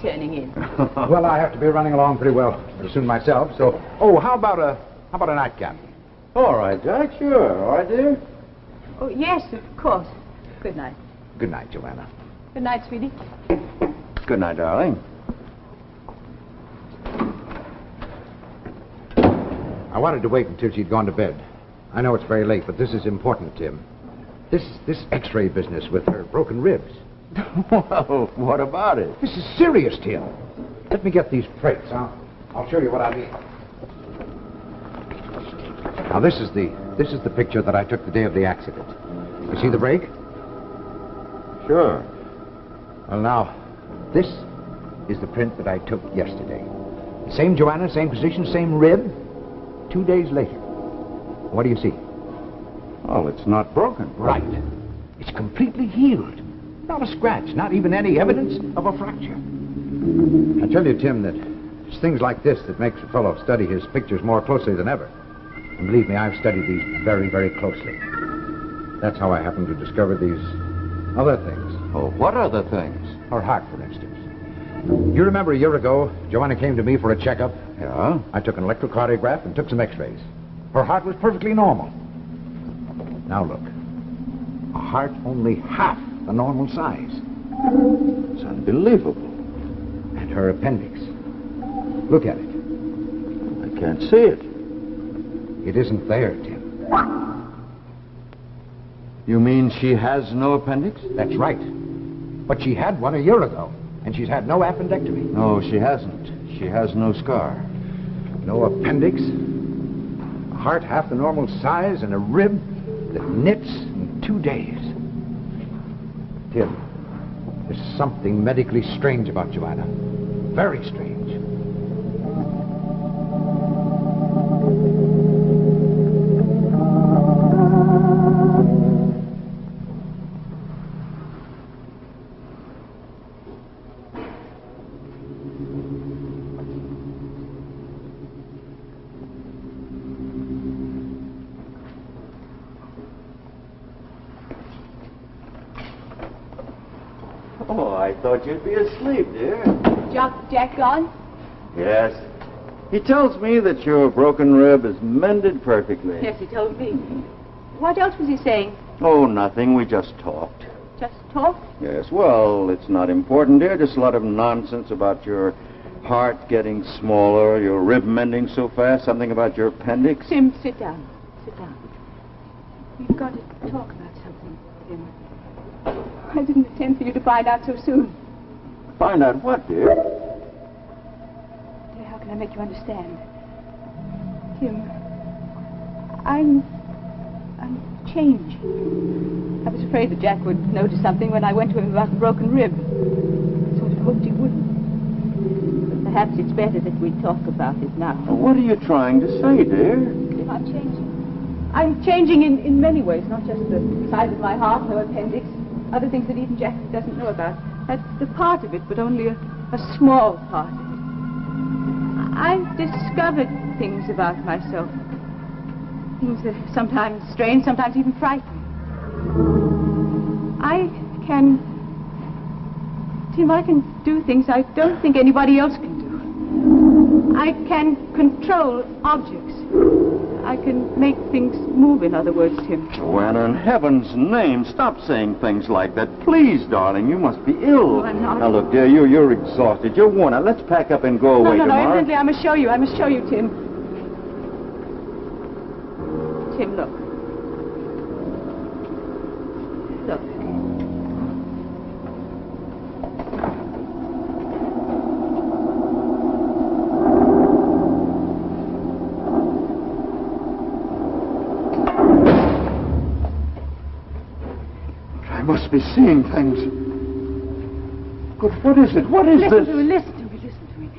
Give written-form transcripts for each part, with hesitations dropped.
turning in? Well, I have to be running along pretty well soon myself, so... Oh, how about a nightcap? All right, Jack, sure. All right, dear? Oh, yes, of course. Good night. Good night, Joanna. Good night, sweetie. Good night, darling. I wanted to wait until she'd gone to bed. I know it's very late, but this is important, Tim. This X-ray business with her broken ribs. Well, what about it? This is serious, Tim. Let me get these plates. I'll show you what I mean. Now, this is the picture that I took the day of the accident. You see the break? Sure. Well, now, this is the print that I took yesterday. Same Joanna, same position, same rib. 2 days later. What do you see? Well, it's not broken. Right. It's completely healed. Not a scratch, not even any evidence of a fracture. I tell you, Tim, that it's things like this that makes a fellow study his pictures more closely than ever. And believe me, I've studied these very, very closely. That's how I happened to discover these other things. Oh, what other things? Her heart, for instance. You remember a year ago, Joanna came to me for a checkup? Yeah? I took an electrocardiograph and took some x-rays. Her heart was perfectly normal. Now look. A heart only half the normal size. It's unbelievable. And her appendix. Look at it. I can't see it. It isn't there, Tim. You mean she has no appendix? That's right. But she had one a year ago, and she's had no appendectomy. No, she hasn't. She has no scar. No appendix, a heart half the normal size, and a rib that knits in 2 days. Tim, there's something medically strange about Joanna. Very strange. Oh, I thought you'd be asleep, dear. Jack gone? Yes. He tells me that your broken rib is mended perfectly. Yes, he told me. What else was he saying? Oh, nothing. We just talked. Just talk? Yes, well, it's not important, dear. Just a lot of nonsense about your heart getting smaller, your rib mending so fast, something about your appendix. Tim, sit down. Sit down. We've got to talk about something, Tim. I didn't intend for you to find out so soon. Find out what, dear? Dear, how can I make you understand? Tim, I'm changing. I was afraid that Jack would notice something when I went to him about the broken rib. I sort of hoped he wouldn't. But perhaps it's better that we talk about it now. Well, what are you trying to say, dear? I'm changing. I'm changing in many ways, not just the size of my heart, no appendix. Other things that even Jack doesn't know about. That's the part of it, but only a small part of it. I've discovered things about myself. Things that are sometimes strange, sometimes even frightening. Tim, I can do things I don't think anybody else can do. I can control objects. I can make things move, in other words, Tim. Joanna, in heaven's name, stop saying things like that. Please, darling, you must be ill. No, I'm not. Now, look, dear, you're exhausted. You're worn out. Let's pack up and go away No, tomorrow. evidently, I must show you, Tim. Tim, look. Look. I must be seeing things. But what is it? What is this? Listen to me.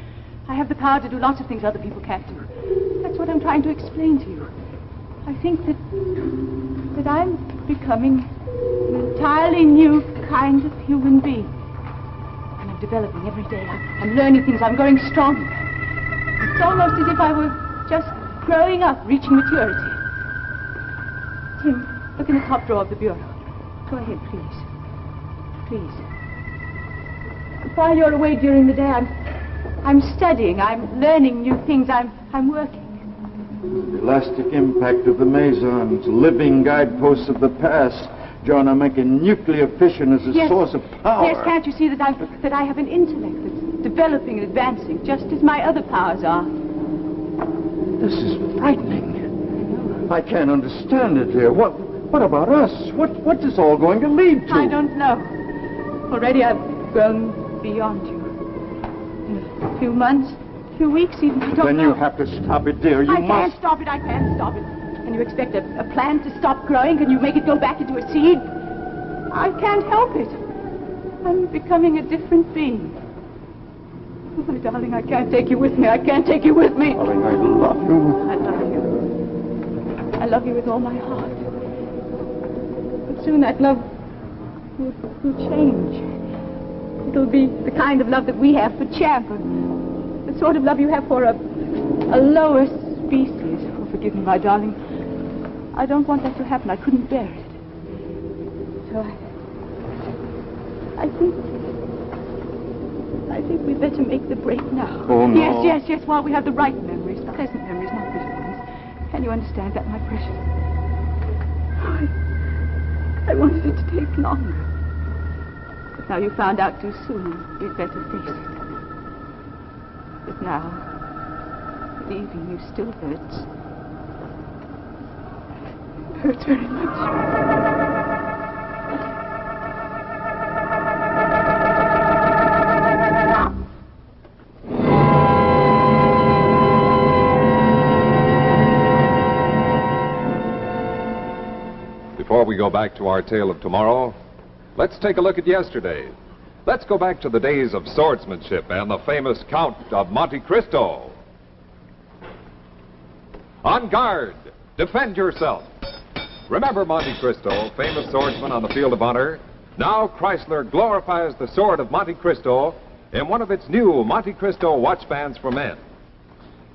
I have the power to do lots of things other people can't do. That's what I'm trying to explain to you. I think that I'm becoming an entirely new kind of human being. And I'm developing every day. I'm learning things. I'm growing stronger. It's almost as if I were just growing up, reaching maturity. Tim, look in the top drawer of the bureau. Go ahead, please. Please. While you're away during the day, I'm studying. I'm learning new things. I'm working. The elastic impact of the mesons, living guideposts of the past. Jonah, making nuclear fission as a source of power. Yes, can't you see that I have an intellect that's developing and advancing, just as my other powers are? This is frightening. I can't understand it, dear. What about us? What's this all going to lead to? I don't know. Already I've grown beyond you. In a few months, a few weeks even, I don't know. Then you have to stop it, dear. You I must. I can't stop it. Can you expect a plant to stop growing? Can you make it go back into a seed? I can't help it. I'm becoming a different being. Oh, my darling, I can't take you with me. Darling, I love you. I love you. I love you with all my heart. But soon that love will change. It'll be the kind of love that we have for Champ, the sort of love you have for a lower species. Oh, forgive me, my darling. I don't want that to happen. I couldn't bear it. So I think we'd better make the break now. Oh, no. Yes, while we have the right memories, pleasant memories, not bitter ones. Can you understand that, my precious? I wanted it to take longer. But now you found out too soon, we'd better face it. But now, leaving you still hurts. Hurts very much. Before we go back to our tale of tomorrow, let's take a look at yesterday. Let's go back to the days of swordsmanship and the famous Count of Monte Cristo. On guard! Defend yourself! Remember Monte Cristo, famous swordsman on the field of honor? Now Chrysler glorifies the sword of Monte Cristo in one of its new Monte Cristo watch bands for men.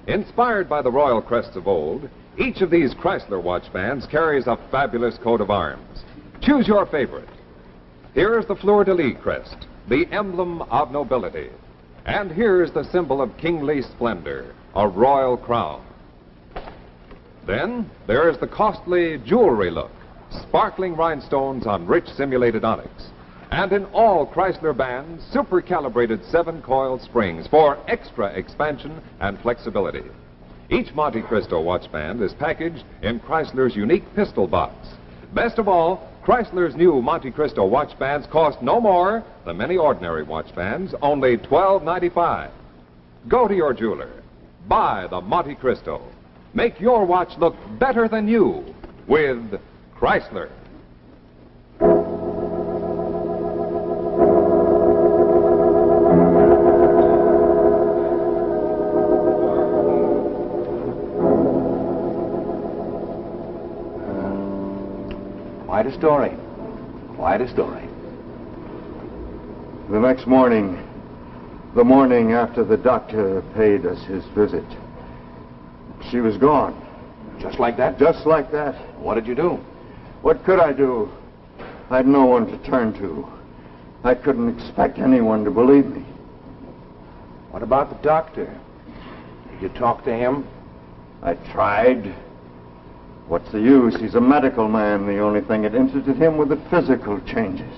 Inspired by the royal crests of old, each of these Chrysler watch bands carries a fabulous coat of arms. Choose your favorite. Here is the fleur-de-lis crest, the emblem of nobility. And here's the symbol of kingly splendor, a royal crown. Then there is the costly jewelry look, sparkling rhinestones on rich simulated onyx. And in all Chrysler bands, super-calibrated 7-coil springs for extra expansion and flexibility. Each Monte Cristo watch band is packaged in Chrysler's unique pistol box. Best of all, Chrysler's new Monte Cristo watch bands cost no more than many ordinary watch bands, only $12.95. Go to your jeweler. Buy the Monte Cristo. Make your watch look better than you with Chrysler. Quite a story. The next morning, the morning after the doctor paid us his visit, she was gone. Just like that? Just like that. What did you do? What could I do? I had no one to turn to. I couldn't expect anyone to believe me. What about the doctor? Did you talk to him? I tried. What's the use? He's a medical man. The only thing that interested him were the physical changes.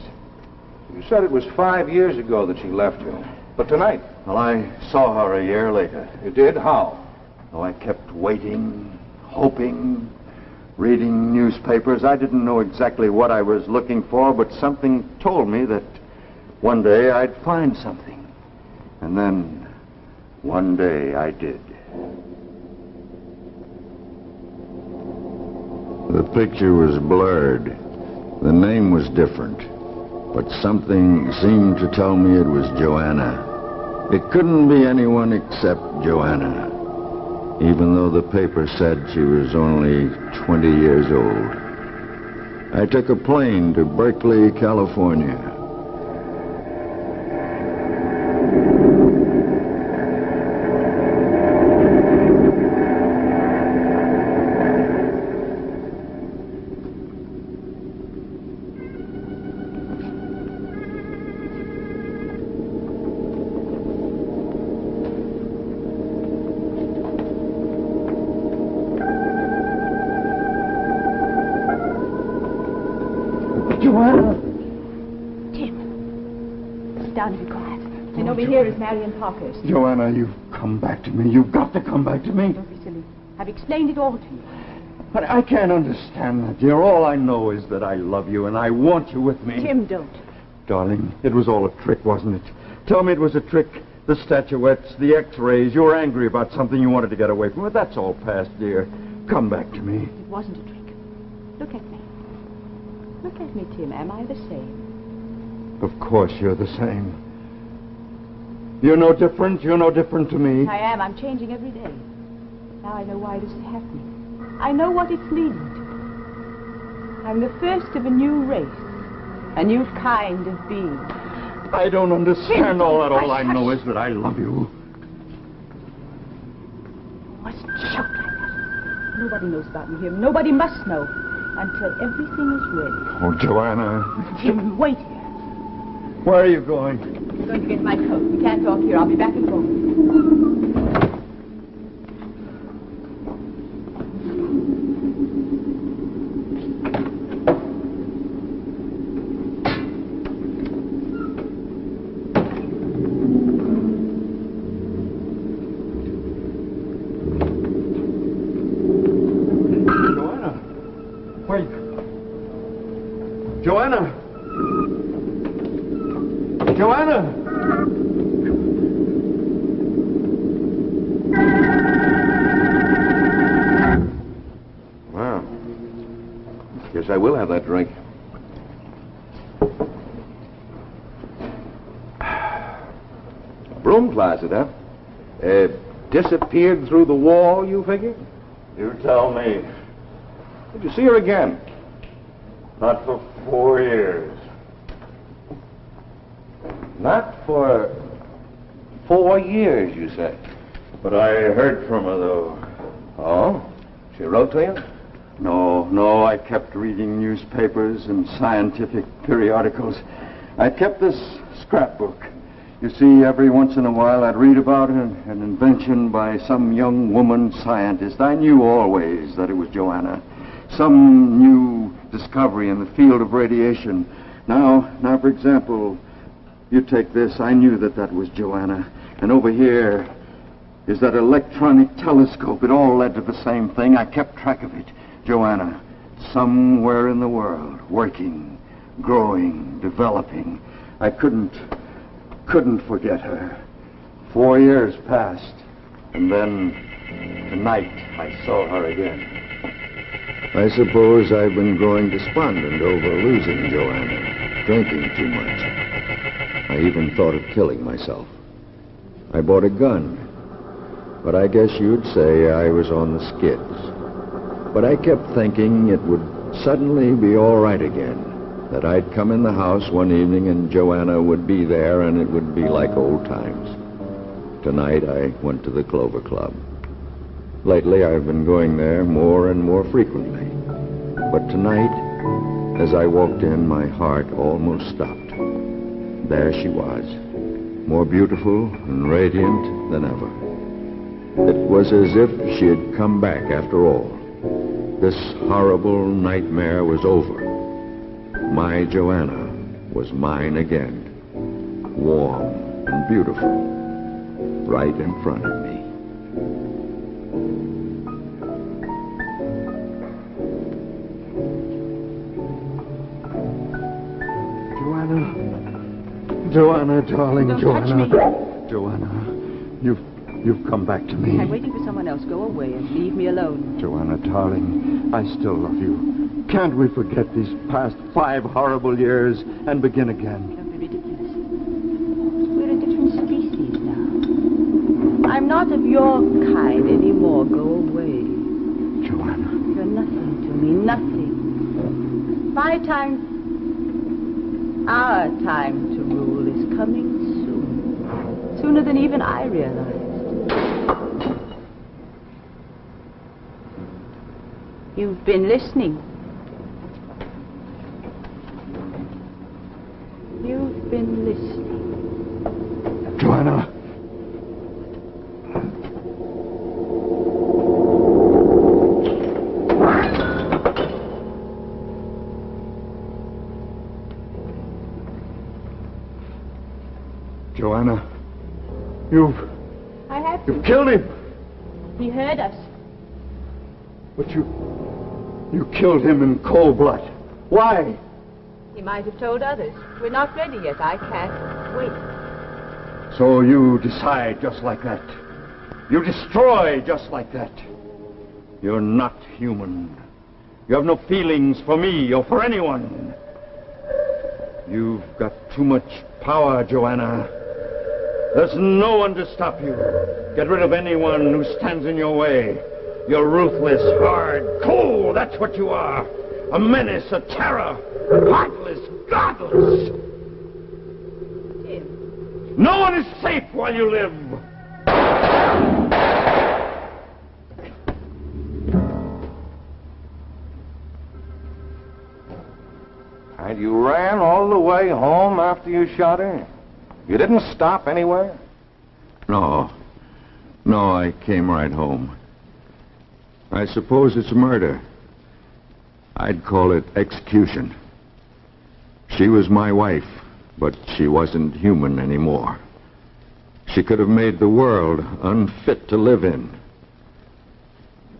You said it was 5 years ago that she left you. But tonight? Well, I saw her a year later. You did? How? Oh, I kept waiting, hoping, reading newspapers. I didn't know exactly what I was looking for, but something told me that one day I'd find something. And then, one day I did. The picture was blurred. The name was different. But something seemed to tell me it was Joanna. It couldn't be anyone except Joanna, even though the paper said she was only 20 years old. I took a plane to Berkeley, California. Joanna! Tim. Sit down and be quiet. And over here is Marion Parkhurst. Joanna, you've come back to me. You've got to come back to me. Don't be silly. I've explained it all to you. But I can't understand that, dear. All I know is that I love you and I want you with me. Tim, don't. Darling, it was all a trick, wasn't it? Tell me it was a trick. The statuettes, the x-rays, you were angry about something you wanted to get away from. But that's all past, dear. Come back to me. It wasn't a trick. Look at me. Look at me, Tim. Am I the same? Of course you're the same. You're no different. You're no different to me. I am. I'm changing every day. Now I know why this is happening. I know what it's leading to. I'm the first of a new race. A new kind of being. I don't understand all that. All I know is that I love you. You mustn't shout like that. Nobody knows about me here. Nobody must know until everything is ready. Oh, Joanna. Jim, wait here. Where are you going? I'm going to get my coat. We can't talk here. I'll be back in a moment. Joanna! Joanna! Well, guess I will have that drink. Broom closet, huh? Disappeared through the wall, you figure? You tell me. Did you see her again? Not for 4 years. Not for 4 years, you say? But I heard from her, though. Oh? She wrote to you? No, I kept reading newspapers and scientific periodicals. I kept this scrapbook. You see, every once in a while I'd read about an invention by some young woman scientist. I knew always that it was Joanna. Some new discovery in the field of radiation. Now, for example, you take this. I knew that was Joanna. And over here is that electronic telescope. It all led to the same thing. I kept track of it. Joanna, somewhere in the world, working, growing, developing. I couldn't forget her. 4 years passed, and then tonight I saw her again. I suppose I've been growing despondent over losing Joanna, drinking too much. I even thought of killing myself. I bought a gun, but I guess you'd say I was on the skids. But I kept thinking it would suddenly be all right again, that I'd come in the house one evening and Joanna would be there and it would be like old times. Tonight I went to the Clover Club. Lately I've been going there more and more frequently. But tonight, as I walked in, my heart almost stopped. There she was, more beautiful and radiant than ever. It was as if she had come back after all. This horrible nightmare was over. My Joanna was mine again, warm and beautiful, right in front of me. Joanna, darling, Don't Joanna. touch me. Joanna, you've come back to me. I'm waiting for someone else. Go away and leave me alone. Joanna, darling, I still love you. Can't we forget these past 5 horrible years and begin again? Don't be ridiculous. We're a different species now. I'm not of your kind anymore. Go away. Joanna. You're nothing to me. Nothing. My time, our time to rule is coming soon. Sooner than even I realized. You've been listening. You've been listening. Joanna. Joanna, I have to. you've killed him. He heard us. But you killed him in cold blood. Why? He might have told others. We're not ready yet. I can't wait. So you decide just like that. You destroy just like that. You're not human. You have no feelings for me or for anyone. You've got too much power, Joanna. There's no one to stop you. Get rid of anyone who stands in your way. You're ruthless, hard, cold. That's what you are. A menace, a terror. Heartless, godless. Tim. No one is safe while you live. And you ran all the way home after you shot her? You didn't stop anywhere? No, I came right home. I suppose it's murder. I'd call it execution. She was my wife, but she wasn't human anymore. She could have made the world unfit to live in.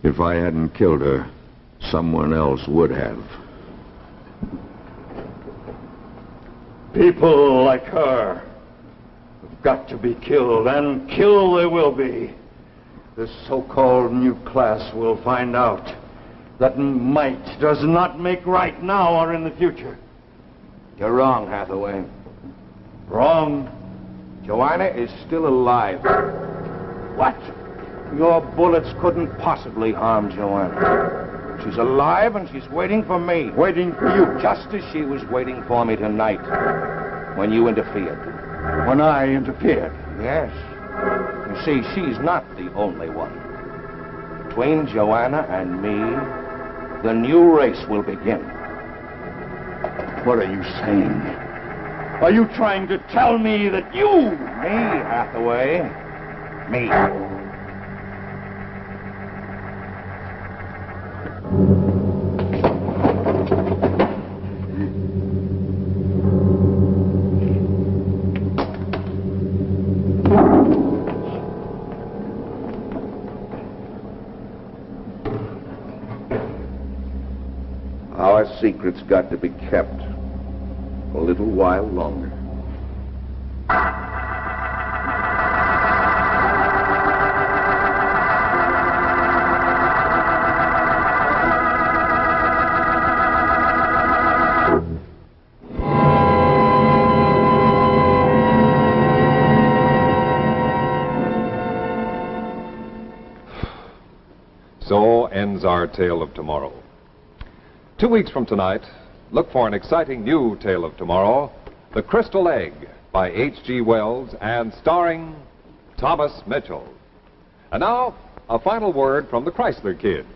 If I hadn't killed her, someone else would have. People like her have got to be killed, and killed they will be. This so-called new class will find out that might does not make right now or in the future. You're wrong, Hathaway. Wrong? Joanna is still alive. What? Your bullets couldn't possibly harm Joanna. She's alive and she's waiting for me. Waiting for you? Just as she was waiting for me tonight, when you interfered. When I interfered? Yes. You see, she's not the only one. Between Joanna and me, the new race will begin. What are you saying? Are you trying to tell me that you... Me, Hathaway. Me. Our secret's got to be kept a little while longer. So ends our tale of tomorrow. 2 weeks from tonight, look for an exciting new tale of tomorrow, The Crystal Egg by H.G. Wells and starring Thomas Mitchell. And now, a final word from the Chrysler Kids.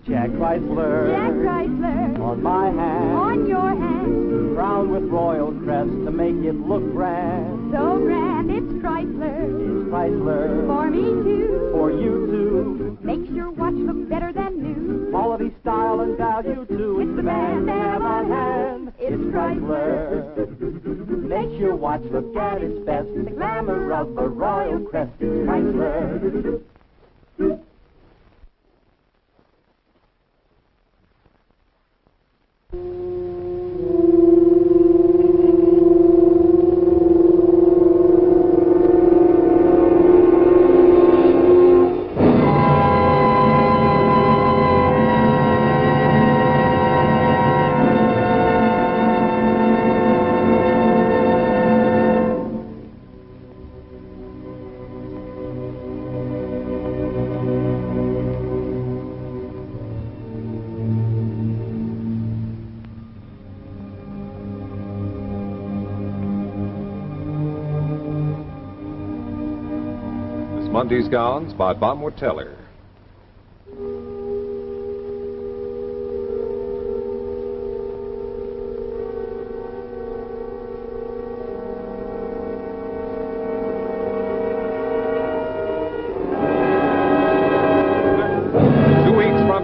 Jack Chrysler, Jack Chrysler, on my hand, on your hand, crowned with royal crest to make it look grand. so grand, it's Chrysler. It's Chrysler, For me too. for you too. Makes your watch look better than new. Quality, style, and value too. It's the best they have on hand. It's Chrysler. Makes your watch look at its best. The glamour of a royal crest. It's Chrysler. Monday's Gowns by Bonwood Teller.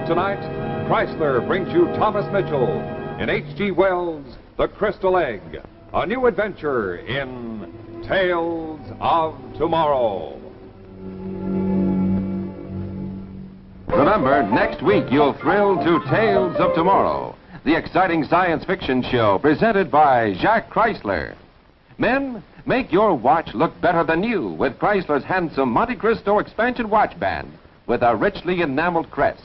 Tonight, Chrysler brings you Thomas Mitchell in H.G. Wells' The Crystal Egg, a new adventure in Tales of Tomorrow. Remember, next week you'll thrill to Tales of Tomorrow, the exciting science fiction show presented by Jacques Chrysler. Men, make your watch look better than new with Chrysler's handsome Monte Cristo expansion watch band with a richly enameled crest.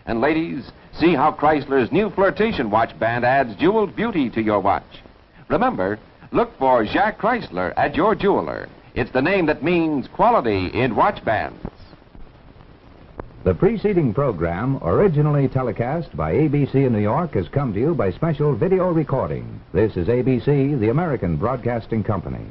And ladies, see how Chrysler's new flirtation watch band adds jeweled beauty to your watch. Remember, look for Jacques Chrysler at your jeweler. It's the name that means quality in watch bands. The preceding program, originally telecast by ABC in New York, has come to you by special video recording. This is ABC, the American Broadcasting Company.